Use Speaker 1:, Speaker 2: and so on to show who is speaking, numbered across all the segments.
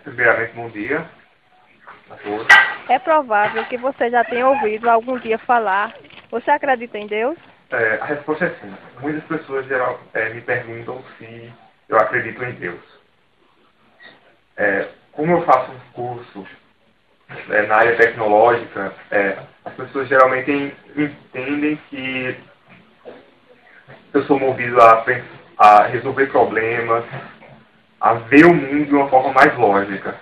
Speaker 1: Primeiramente, bom dia a todos.
Speaker 2: É provável que você já tenha ouvido algum dia falar. Você acredita em Deus?
Speaker 1: A resposta é sim. Muitas pessoas me perguntam se eu acredito em Deus. Como eu faço um curso na área tecnológica, as pessoas geralmente entendem que eu sou movido a resolver problemas, a ver o mundo de uma forma mais lógica.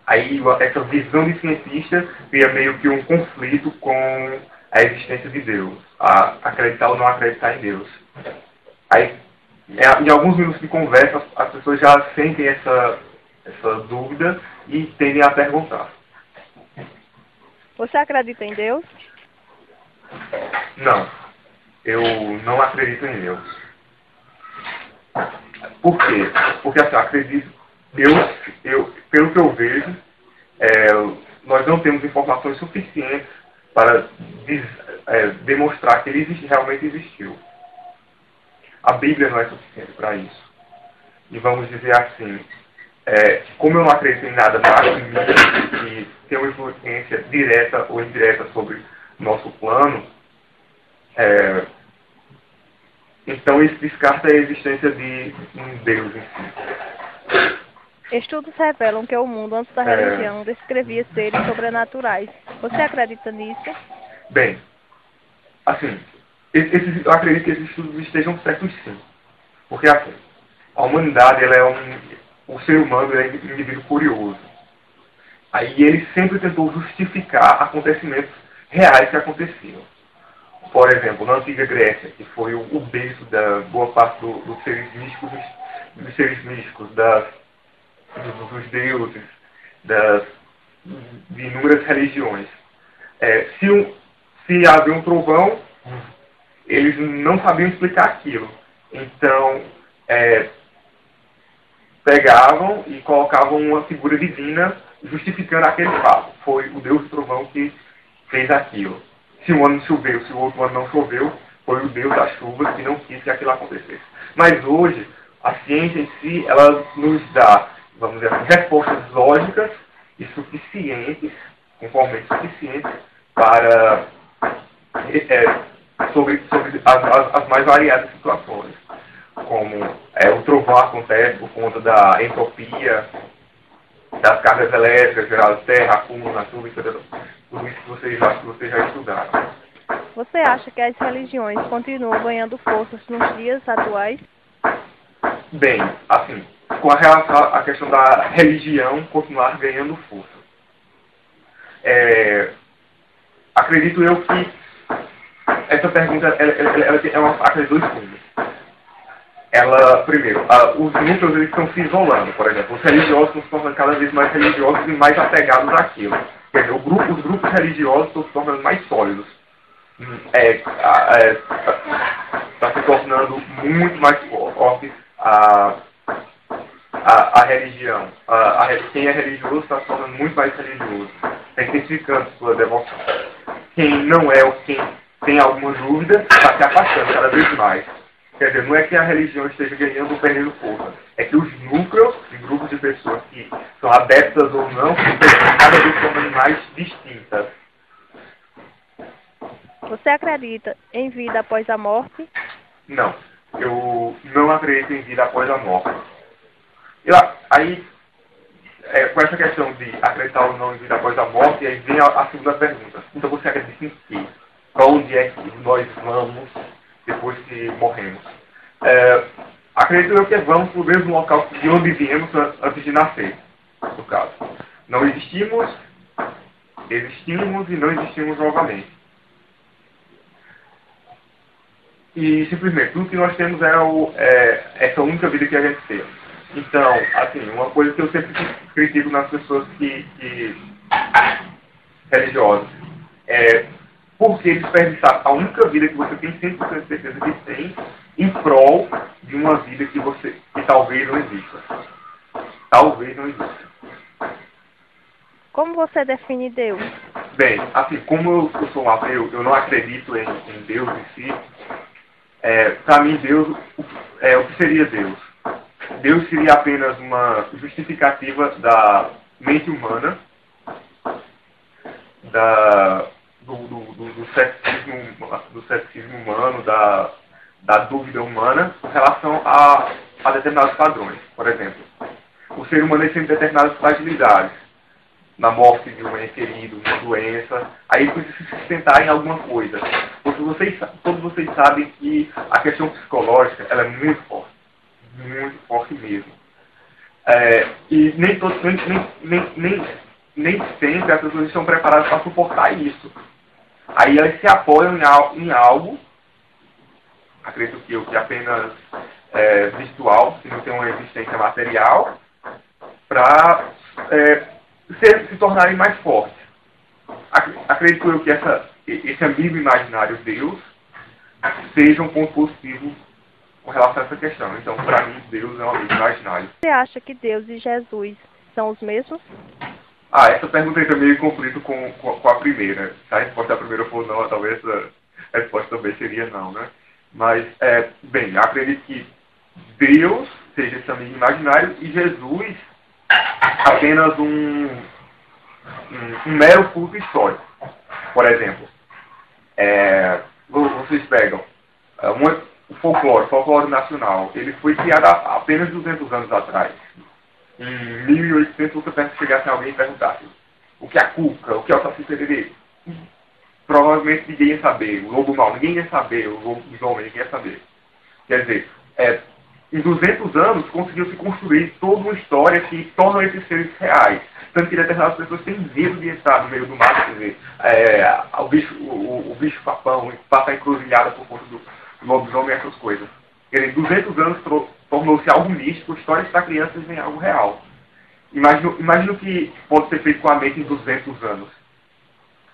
Speaker 1: Aí essa visão de cientista cria meio que um conflito com a existência de Deus, a acreditar ou não acreditar em Deus. Aí, em alguns minutos de conversa, as pessoas já sentem essa dúvida e tendem a perguntar.
Speaker 2: Você acredita em Deus?
Speaker 1: Não, eu não acredito em Deus. Por quê? Porque assim, eu acredito, pelo que eu vejo, nós não temos informações suficientes para demonstrar que ele realmente existiu. A Bíblia não é suficiente para isso. E vamos dizer assim, como eu não acredito em nada mais que tem uma influência direta ou indireta sobre o nosso plano, então isso descarta a existência de um Deus em si.
Speaker 2: Estudos revelam que o mundo antes da religião descrevia seres sobrenaturais. Você acredita nisso?
Speaker 1: Bem, assim, eu acredito que esses estudos estejam certos sim. Porque assim, a humanidade, o ser humano é um indivíduo curioso. Aí ele sempre tentou justificar acontecimentos reais que aconteciam. Por exemplo, na antiga Grécia, que foi o berço da boa parte dos seres místicos, dos deuses, de inúmeras religiões. Se havia um trovão, eles não sabiam explicar aquilo. Então, pegavam e colocavam uma figura divina justificando aquele fato. Foi o Deus do trovão que fez aquilo. Se um ano choveu, se o outro ano não choveu, foi o Deus da chuva que não quis que aquilo acontecesse. Mas hoje, a ciência em si, ela nos dá, vamos dizer assim, respostas lógicas e suficientes, conformemente suficientes, para sobre as mais variadas situações. Como o trovão acontece por conta da entropia, das cargas elétricas geradas terra, acúmulo na chuva, tudo isso que vocês já estudaram.
Speaker 2: Você acha que as religiões continuam ganhando forças nos dias atuais?
Speaker 1: Bem, assim, com relação à questão da religião continuar ganhando força. Acredito eu que essa pergunta ela tem aqueles dois fundos. Primeiro, os núcleos eles estão se isolando, por exemplo. Os religiosos estão se tornando cada vez mais religiosos e mais apegados àquilo. Quer dizer, os grupos religiosos estão se tornando mais sólidos. Está se tornando muito mais forte a religião. Quem é religioso está se tornando muito mais religioso, está intensificando sua devoção. Quem não é ou quem tem alguma dúvida está se afastando cada vez mais. Quer dizer, não é que a religião esteja ganhando ou perdendo força. É que os núcleos e grupos de pessoas que são adeptas ou não estão cada vez se tornando mais distintas.
Speaker 2: Você acredita em vida após a morte?
Speaker 1: Não. Eu não acredito em vida após a morte. Aí, com essa questão de acreditar ou não em vida após a morte, aí vem a segunda pergunta. Então você acredita em quê? Para onde é que nós vamos depois que morremos? Acredito eu que vamos para o mesmo local de onde viemos antes de nascer, no caso. Não existimos e não existimos novamente. E simplesmente tudo que nós temos essa única vida que a gente tem. Então, assim, uma coisa que eu sempre critico nas pessoas religiosas por que desperdiçar a única vida que você tem 100% de certeza que tem em prol de uma vida que talvez não exista. Talvez não exista.
Speaker 2: Como você define Deus?
Speaker 1: Bem, assim, como eu sou um ateu, eu não acredito em Deus em si. Para mim, Deus, o que seria Deus? Deus seria apenas uma justificativa da mente humana, do ceticismo humano, da dúvida humana em relação a determinados padrões. Por exemplo, o ser humano tem determinadas fragilidades. Na morte de um ente querido, na doença, aí ele precisa se sustentar em alguma coisa. Porque todos vocês sabem que a questão psicológica ela é muito forte mesmo. E nem sempre as pessoas estão preparadas para suportar isso. Aí elas se apoiam em algo, acredito que apenas virtual, se não tem uma existência material, para se tornarem mais fortes. Acredito eu que esse amigo imaginário Deus seja um ponto positivo com relação a essa questão. Então, para mim, Deus é um amigo imaginário.
Speaker 2: Você acha que Deus e Jesus são os mesmos?
Speaker 1: Essa pergunta entra meio em conflito com a primeira. Se a resposta da primeira for não, talvez a resposta também seria não, né? Mas, bem, eu acredito que Deus seja esse amigo imaginário e Jesus apenas um mero culto histórico. Por exemplo, vocês pegam o folclore nacional, ele foi criado há apenas 200 anos atrás. Em 1800 você chegasse a alguém e perguntasse o que é a cuca, o que é o saci pererê. Provavelmente ninguém ia saber. O lobo mau, ninguém ia saber. O lobo homem, ninguém ia saber. Quer dizer, em 200 anos conseguiu-se construir toda uma história que torna esses seres reais. Tanto que determinadas pessoas têm medo de estar no meio do mato, quer dizer, o bicho papão, passar encruzilhada por conta do lobisomem e essas coisas. Quer dizer, 200 anos tornou-se algo místico, histórias para crianças em algo real. Imagina o que pode ser feito com a mente em 200 anos,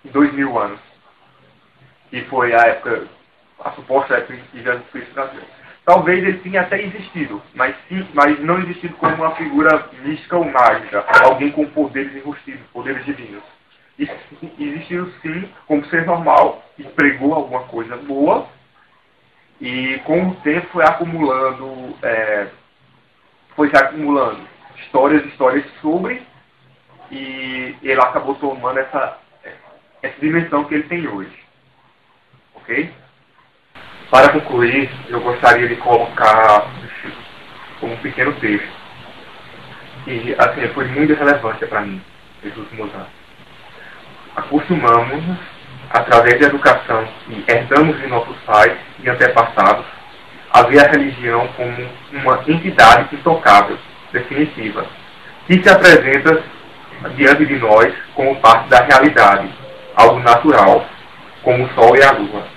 Speaker 1: em 2000 anos, que foi a suposta época em que Jesus Cristo nasceu. Talvez ele tenha até existido, mas não existido como uma figura mística ou mágica, alguém com poderes enrustidos, poderes divinos. Existiu sim como ser normal, que pregou alguma coisa boa, e com o tempo foi se acumulando histórias sobre, e ele acabou tomando essa dimensão que ele tem hoje. Ok? Para concluir, eu gostaria de colocar como um pequeno texto, que assim, foi muito relevante para mim nesses últimos anos. Acostumamos-nos, através da educação que herdamos de nossos pais e antepassados, a ver a religião como uma entidade intocável, definitiva, que se apresenta diante de nós como parte da realidade, algo natural, como o sol e a lua.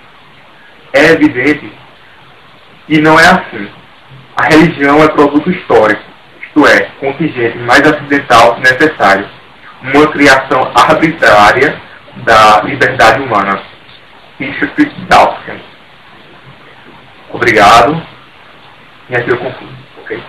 Speaker 1: É evidente que não é assim. A religião é produto histórico, isto é, contingente mais acidental que necessário, uma criação arbitrária da liberdade humana. Richard Dawkins. Obrigado. E aqui eu concluo. Ok?